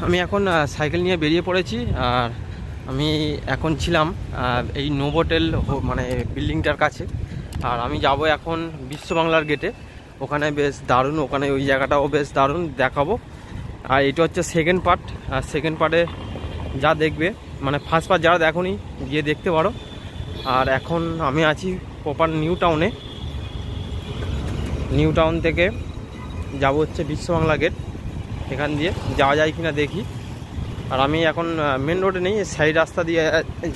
আমি এখন সাইকেল নিয়ে বেরিয়ে পড়েছি। আর আমি এখন ছিলাম এই নোভোটেল মানে বিল্ডিংটার কাছে। আর আমি যাব এখন বিশ্ব বাংলার গেটে। ওখানে বেশ দারুণ, ওখানে ওই জায়গাটাও বেশ দারুণ দেখাবো। আর এটা হচ্ছে সেকেন্ড পার্ট। আর সেকেন্ড পার্টে যা দেখবে, মানে ফার্স্ট পার্ট যারা দেখোনি গিয়ে দেখতে পারো। আর এখন আমি আছি প্রপার নিউ টাউনে। নিউ টাউন থেকে যাব হচ্ছে বিশ্ব বাংলা গেট। এখান দিয়ে যাওয়া যায় কিনা দেখি। আর আমি এখন মেন রোডে নেই, সাইড রাস্তা দিয়ে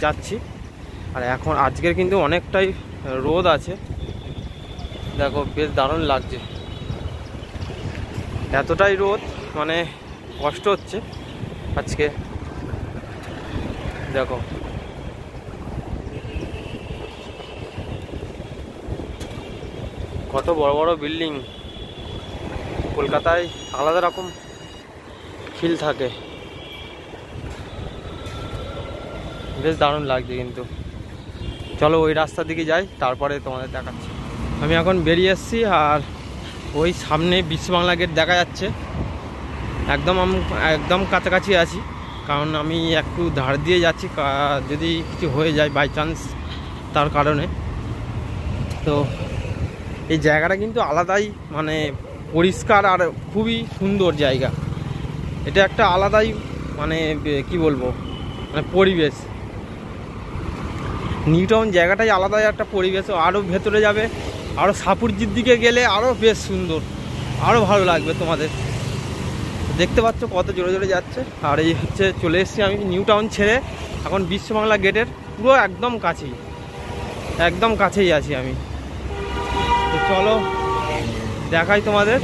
যাচ্ছি। আর এখন আজকের কিন্তু অনেকটাই রোদ আছে, দেখো বেশ দারুণ লাগছে। এতটাই রোদ মানে কষ্ট হচ্ছে আজকে, দেখো কত বড় বড় বিল্ডিং। কলকাতায় আলাদা রকম ফিল থাকে, বেশ দারুণ লাগছে। কিন্তু চলো ওই রাস্তার দিকে যাই, তারপরে তোমাদের দেখাচ্ছি। আমি এখন বেরিয়ে এসেছি আর ওই সামনে বিশ্ব বাংলা গেট দেখা যাচ্ছে। একদম কাছাকাছি আছি, কারণ আমি একটু ধার দিয়ে যাচ্ছি যদি কিছু হয়ে যায় বাই চান্স, তার কারণে। তো এই জায়গাটা কিন্তু আলাদাই, মানে পরিষ্কার আর খুবই সুন্দর জায়গা। এটা একটা আলাদাই, মানে কি বলবো, মানে পরিবেশ। নিউ টাউন জায়গাটাই আলাদাই একটা পরিবেশ। আরও ভেতরে যাবে, আরও সাপুরজির দিকে গেলে আরও বেশ সুন্দর, আরও ভালো লাগবে তোমাদের। দেখতে পাচ্ছ কত জোরে জোরে যাচ্ছে। আর এই হচ্ছে চলে এসেছি আমি নিউ টাউন ছেড়ে, এখন বিশ্ব বাংলা গেটের পুরো একদম কাছেই আছি আমি। তো চলো দেখাই তোমাদের।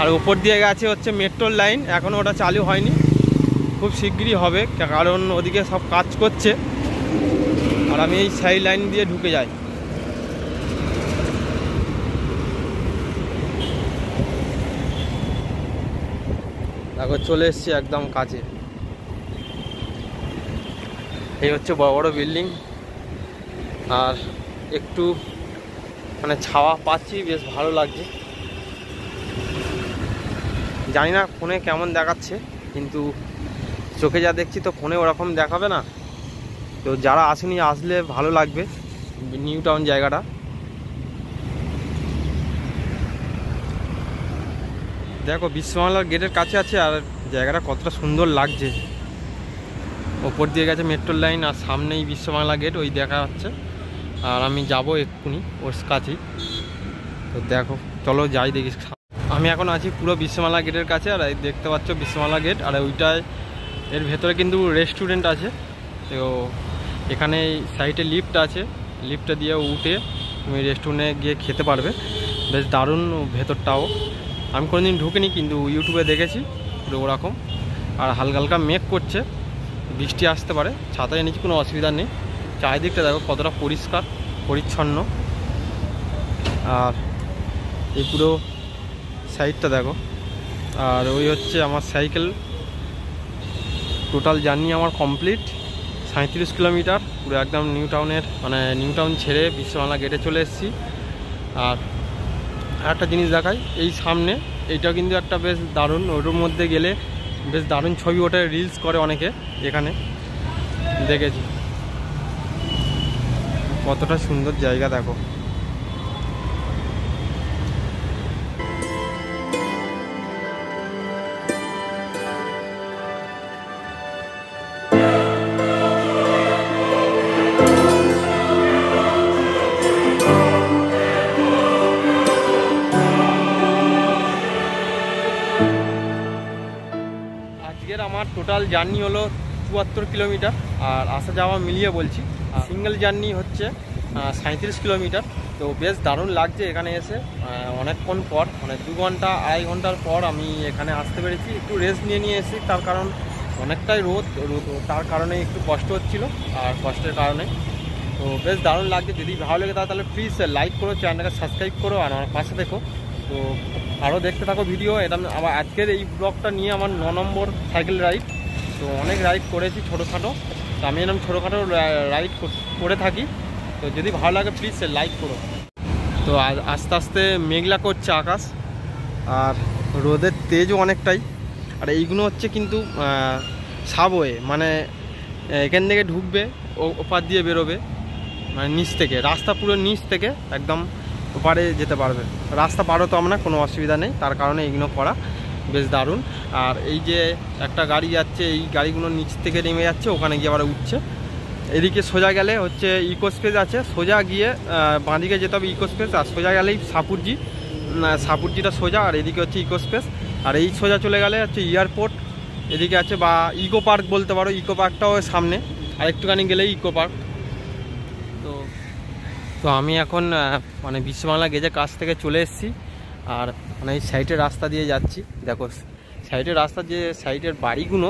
আর উপর দিয়ে গেছে হচ্ছে মেট্রোর লাইন, এখনও ওটা চালু হয়নি, খুব শিগগিরই হবে, কারণ ওদিকে সব কাজ করছে। আর আমি এই সাইড লাইন দিয়ে ঢুকে যাই। দেখো চলে এসছি একদম কাছে। এই হচ্ছে বড় বড় বিল্ডিং। আর একটু মানে ছাওয়া পাচ্ছি, বেশ ভালো লাগছে। জানি না ফোনে কেমন দেখাচ্ছে, কিন্তু চোখে যা দেখছি তো ফোনে ওরকম দেখাবে না। তো যারা আসেনি আসলে ভালো লাগবে নিউ টাউন জায়গাটা। দেখো বিশ্ব বাংলার গেটের কাছে আছে, আর জায়গাটা কতটা সুন্দর লাগছে। ওপর দিয়ে গেছে মেট্রোর লাইন, আর সামনেই বিশ্ব বাংলা গেট ওই দেখা যাচ্ছে। আর আমি যাব এক্ষুনি ওর কাছেই। তো দেখো চলো যাই দেখি। আমি এখন আছি পুরো বিশ্ববাংলা গেটের কাছে। আর দেখতে পাচ্ছ বিশ্ববাংলা গেট, আর ওইটায় এর ভেতরে কিন্তু রেস্টুরেন্ট আছে। তো এখানে সাইডে লিফট আছে, লিফটটা দিয়ে উঠে তুমি রেস্টুরেন্টে গিয়ে খেতে পারবে। বেশ দারুণ ভেতরটাও। আমি কোনোদিন ঢুকিনি, কিন্তু ইউটিউবে দেখেছি পুরো ওরকম। আর হালকা হালকা মেঘ করছে, বৃষ্টি আসতে পারে, ছাতায় নিচে কোনো অসুবিধা নেই। চারিদিকটা দেখো কতটা পরিষ্কার পরিচ্ছন্ন। আর এই পুরো সাইডটা দেখো। আর ওই হচ্ছে আমার সাইকেল। টোটাল জার্নি আমার কমপ্লিট 37 কিলোমিটার, পুরো একদম নিউ টাউনের, মানে নিউ টাউন ছেড়ে বিশ্ব বাংলা গেটে চলে এসেছি। আর একটা জিনিস দেখাই, এই সামনে এইটা কিন্তু একটা বেশ দারুণ, ওর মধ্যে গেলে বেশ দারুণ ছবি ওঠে, রিলস করে অনেকে, এখানে দেখেছি। কতটা সুন্দর জায়গা দেখো। আজকের আমার টোটাল জার্নি হলো 74 কিলোমিটার, আর আসা যাওয়া মিলিয়ে বলছি। সিঙ্গেল জার্নি হচ্ছে 37 কিলোমিটার। তো বেশ দারুণ লাগছে এখানে এসে। অনেকক্ষণ পর, মানে 2 ঘন্টা 2.5 ঘন্টার পর আমি এখানে আসতে পেরেছি। একটু রেস্ট নিয়ে এসেছি, তার কারণ অনেকটাই রোদ, তার কারণে একটু কষ্ট হচ্ছিল, আর কষ্টের কারণে। তো বেশ দারুণ লাগছে। যদি ভালো লেগে থাকে তাহলে প্লিজ লাইক করো, চ্যানেলটাকে সাবস্ক্রাইব করো, আর আমার পাশে দেখো। তো আরও দেখতে থাকো ভিডিও। এটা আবার আজকের এই ব্লগটা নিয়ে আমার 9 নম্বর সাইকেল রাইড। তো অনেক রাইড করেছি ছোটোখাটো, তো আমি এরকম ছোটোখাটো রাইড করে থাকি। তো যদি ভালো লাগে প্লিজ লাইক করো। তো আস্তে আস্তে মেঘলা করছে আকাশ, আর রোদের তেজও অনেকটাই। আর এইগুলো হচ্ছে কিন্তু সাবওয়ে, মানে এখান থেকে ঢুকবে ওপার দিয়ে বেরোবে, মানে নিচ থেকে, রাস্তা পুরো নিচ থেকে একদম ওপারে যেতে পারবে। রাস্তা পারও তো আমরা, কোনো অসুবিধা নেই, তার কারণে এইগুলো করা বেশ দারুণ। আর এই যে একটা গাড়ি যাচ্ছে, এই গাড়িগুলো নিচ থেকে নেমে যাচ্ছে, ওখানে গিয়ে আবার উঠছে। এদিকে সোজা গেলে হচ্ছে ইকো স্পেস আছে, সোজা গিয়ে বাঁদিকে যেতে হবে ইকো স্পেস, আর সোজা গেলেই সাপুরজিটা সোজা, আর এদিকে হচ্ছে ইকো স্পেস। আর এই সোজা চলে গেলে হচ্ছে এয়ারপোর্ট এদিকে আছে, বা ইকো পার্ক বলতে পারো, ইকো পার্কটাও সামনে, আর একটুখানি গেলেই ইকো পার্ক। তো আমি এখন মানে বিশ্ববাংলা গেজের কাছ থেকে চলে এসেছি, আর মানে এই সাইডের রাস্তা দিয়ে যাচ্ছি। দেখো সাইডের রাস্তা, যে সাইডের বাড়িগুলো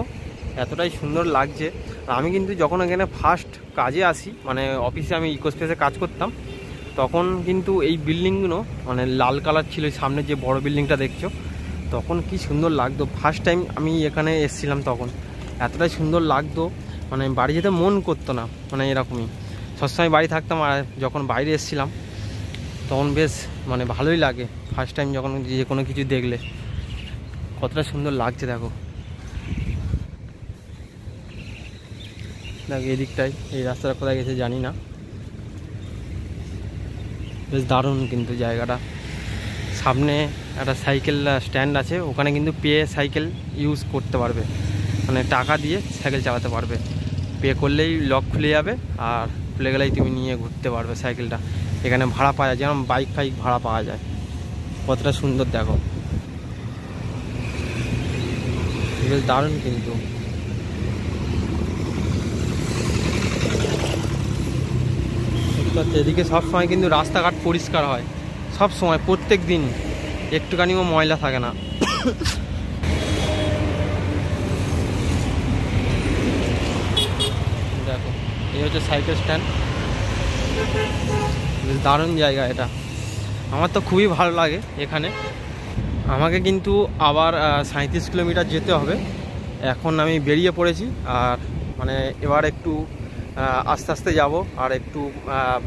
এতটাই সুন্দর লাগছে। আর আমি কিন্তু যখন এখানে ফার্স্ট কাজে আসি, মানে অফিসে আমি ইকো স্পেসে কাজ করতাম, তখন কিন্তু এই বিল্ডিংগুলো মানে লাল কালার ছিল, সামনে যে বড় বিল্ডিংটা দেখছো, তখন কি সুন্দর লাগতো। ফার্স্ট টাইম আমি এখানে এসেছিলাম তখন এতটাই সুন্দর লাগতো, মানে বাড়ি যেতে মন করতো না, মানে এরকমই সবসময় বাড়ি থাকতাম। আর যখন বাইরে এসেছিলাম তখন বেশ মানে ভালোই লাগে, ফার্স্ট টাইম যখন যে কোনো কিছু দেখলে কতটা সুন্দর লাগছে। দেখো এদিকটাই, এই রাস্তাটা কোথায় গেছে জানি না, বেশ দারুণ কিন্তু জায়গাটা। সামনে একটা সাইকেল স্ট্যান্ড আছে, ওখানে কিন্তু পে সাইকেল ইউজ করতে পারবে, মানে টাকা দিয়ে সাইকেল চালাতে পারবে। পে করলেই লক খুলে যাবে, আর খুলে গেলেই তুমি নিয়ে ঘুরতে পারবে সাইকেলটা। এখানে ভাড়া পাওয়া যায়, যেমন বাইক ফাইক ভাড়া পাওয়া যায়। কতটা সুন্দর দেখো, বেশ দারুণ কিন্তু। এদিকে সবসময় কিন্তু রাস্তাঘাট পরিষ্কার হয়, সব সময়, প্রত্যেক দিন, একটুখানিও ময়লা থাকে না। দেখো এই হচ্ছে সাইকেল স্ট্যান্ড, বেশ দারুণ জায়গা এটা, আমার তো খুবই ভালো লাগে এখানে। আমাকে কিন্তু আবার 37 কিলোমিটার যেতে হবে। এখন আমি বেরিয়ে পড়েছি, আর মানে এবার একটু আস্তে আস্তে যাব, আর একটু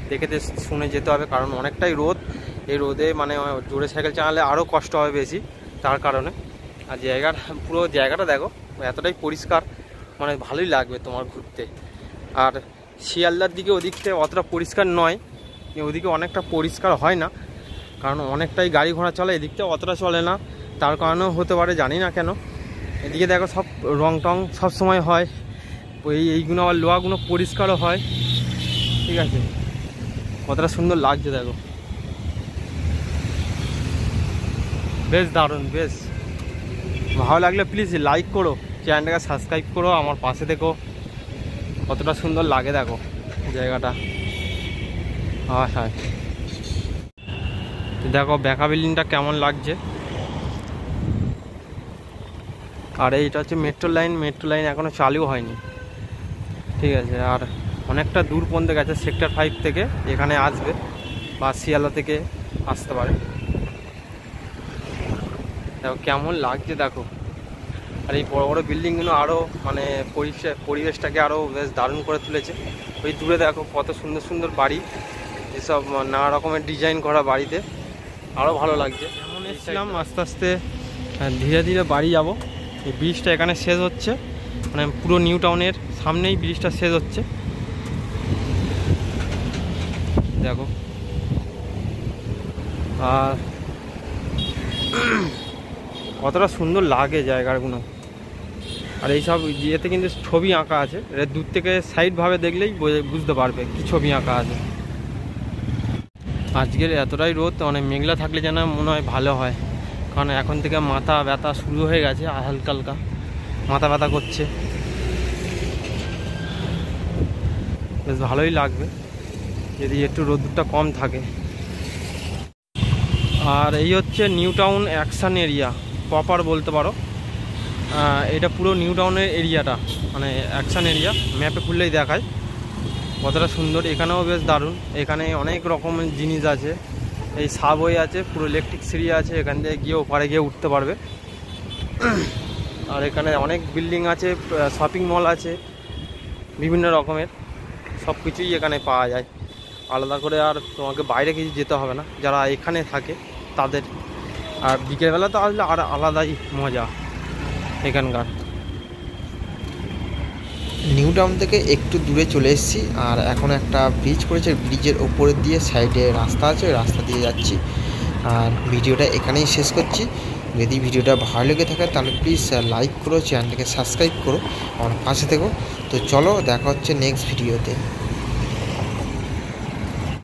দেখে শুনে যেতে হবে, কারণ অনেকটাই রোদ। এই রোদে মানে জোরে সাইকেল চালালে আরও কষ্ট হবে বেশি, তার কারণে। আর পুরো জায়গাটা দেখো এতটাই পরিষ্কার, মানে ভালোই লাগবে তোমার ঘুরতে। আর শিয়ালদার দিকে ওদিকটা অতটা পরিষ্কার নয়, ওদিকে অনেকটা পরিষ্কার হয় না, কারণ অনেকটাই গাড়ি ঘোড়া চলে, এদিকটা অতটা চলে না, তার কারণেও হতে পারে, জানি না কেন। এদিকে দেখো সব রং টং সব সময় হয়, এইগুলো আবার লোহাগুলো পরিষ্কারও হয়, ঠিক আছে। কতটা সুন্দর লাগছে দেখো, বেশ দারুণ, বেশ ভালো লাগলে প্লিজ লাইক করো, চ্যানেলটাকে সাবস্ক্রাইব করো, আমার পাশে দেখো কতটা সুন্দর লাগে দেখো জায়গাটা। হ্যাঁ দেখো ব্যাকা বিল্ডিংটা কেমন লাগছে। আর এইটা হচ্ছে মেট্রো লাইন এখনও চালু হয়নি, ঠিক আছে। আর অনেকটা দূর পর্যন্ত গেছে, সেক্টর 5 থেকে এখানে আসবে, বা শিয়ালদা থেকে আসতে পারে। দেখো কেমন লাগছে দেখো। আর এই বড় বড় বিল্ডিংগুলো আরও মানে পরিবেশটাকে আরও বেশ দারুণ করে তুলেছে। ওই দূরে দেখো কত সুন্দর সুন্দর বাড়ি, এসব নানা রকমের ডিজাইন করা বাড়িতে, আরও ভালো লাগছে। এমন এসেছিলাম, আস্তে আস্তে ধীরে ধীরে বাড়ি যাব। এই ব্রিজটা এখানে শেষ হচ্ছে, মানে পুরো নিউ টাউনের সামনেই ব্রিজটা শেষ হচ্ছে, দেখো। আর কতটা সুন্দর লাগে জায়গাগুলো। আর এইসব ইয়েতে কিন্তু ছবি আঁকা আছে, এটা দূর থেকে সাইডভাবে দেখলেই বুঝতে পারবে কি ছবি আঁকা আছে। আজকের এতটাই রোদ, মানে মেঘলা থাকলে যেন মনে হয় ভালো হয়, কারণ এখন থেকে মাথা ব্যথা শুরু হয়ে গেছে, হালকা হালকা মাথা ব্যথা করছে, বেশ ভালোই লাগবে যদি একটু রোদটা কম থাকে। আর এই হচ্ছে new town action area proper বলতে পারো, এটা পুরো নিউ টাউনের এরিয়াটা, মানে অ্যাকশন এরিয়া, ম্যাপে খুললেই দেখায় কতটা সুন্দর। এখানেও বেশ দারুণ, এখানে অনেক রকমের জিনিস আছে, এই সাবওয়ে আছে, পুরো ইলেকট্রিক সিঁড়ি আছে, এখান থেকে গিয়ে ওপারে গিয়ে উঠতে পারবে। আর এখানে অনেক বিল্ডিং আছে, শপিং মল আছে, বিভিন্ন রকমের সব কিছুই এখানে পাওয়া যায়। আলাদা করে আর তোমাকে বাইরে কিছু যেতে হবে না যারা এখানে থাকে তাদের। আর বিকেলবেলা তো আসলে আর আলাদাই মজা, এখানকার। নিউ টাউন থেকে একটু দূরে চলে এসেছি, আর এখন একটা ব্রিজ করেছে, ব্রিজের ওপর দিয়ে সাইডে রাস্তা আছে, ওই রাস্তা দিয়ে যাচ্ছি। আর ভিডিওটা এখানেই শেষ করছি। যদি ভিডিওটা ভালো লেগে থাকে তাহলে প্লিজ লাইক করো, চ্যানেলটাকে সাবস্ক্রাইব করো, আমার পাশে থেকো। তো চলো, দেখা হচ্ছে নেক্সট ভিডিওতে।